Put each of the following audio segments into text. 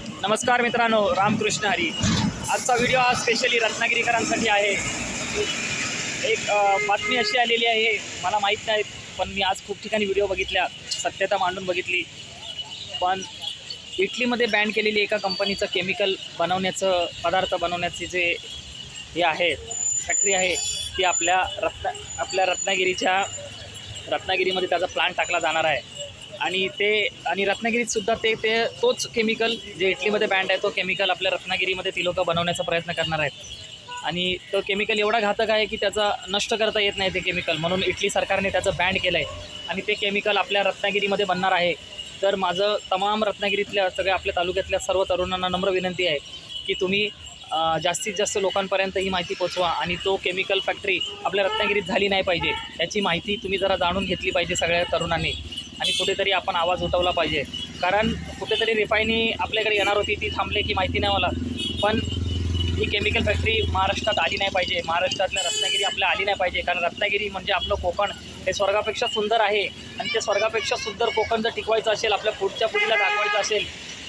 नमस्कार मित्रांनो, रामकृष्ण हरी। आजचा व्हिडिओ हा स्पेशली रत्नागिरीकरांसाठी आहे। एक बातमी अशी आलेली आहे, मला माहीत नाही, पण मी आज खूप ठिकाणी व्हिडिओ बघितल्या, सत्यता मांडून बघितली, पण इटलीमध्ये बॅन केलेली एका कंपनीचं केमिकल बनवण्याचं पदार्थ बनवण्याची जे हे आहे फॅक्टरी आहे ती आपल्या रत्नागिरीमध्ये त्याचा प्लांट टाकला जाणार आहे। आणि रत्नागिरीत सुद्धा तोच केमिकल जे इटलीमध्ये बँड आहे तो केमिकल आपल्या रत्नागिरीमध्ये ती लोक बनवण्याचा प्रयत्न करणार आहेत। आणि तो केमिकल एवढा घातक आहे की त्याचा नष्ट करता येत नाही ते केमिकल, म्हणून इटली सरकारने त्याचं बॅन केलं आहे आणि ते केमिकल आपल्या रत्नागिरीमध्ये बनणार आहे। तर माझं तमाम रत्नागिरीतल्या सगळ्या आपल्या तालुक्यातल्या सर्व तरुणांना नम्र विनंती आहे की तुम्ही जास्तीत जास्त लोकांपर्यंत ही माहिती पोचवा आणि तो केमिकल फॅक्टरी आपल्या रत्नागिरीत झाली नाही पाहिजे याची माहिती तुम्ही जरा जाणून घेतली पाहिजे सगळ्या तरुणांनी। आणि कुठेतरी आपण आवाज उठवला पाहिजे, कारण कुठेतरी रिफायनी आपल्याकडे येणार होती, ती थांबले की माहिती नाही मला, पण ही केमिकल फॅक्टरी महाराष्ट्रात आली नाही पाहिजे, महाराष्ट्रातल्या रत्नागिरी आपल्या आली नाही पाहिजे। कारण रत्नागिरी म्हणजे आपलं कोकण हे स्वर्गापेक्षा सुंदर आहे आणि ते स्वर्गापेक्षा सुंदर कोकण जर टिकवायचं असेल, आपल्या पुढच्या पिढीला दाखवायचं असेल,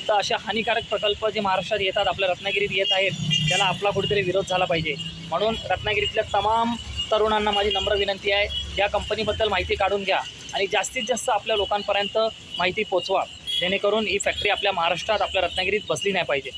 तर अशा हानिकारक प्रकल्प जे महाराष्ट्रात येतात, आपल्या रत्नागिरीत येत आहेत, त्याला आपला कुठेतरी विरोध झाला पाहिजे। म्हणून रत्नागिरीतल्या तमाम तरुणांना माझी नम्र विनंती आहे, या कंपनीबद्दल माहिती काढून घ्या आणि जास्तीत जास्त आपल्या लोकांपर्यंत माहिती पोचवा, जेणेकरून ही फॅक्टरी आपल्या महाराष्ट्रात आपल्या रत्नागिरीत बसली नाही पाहिजे।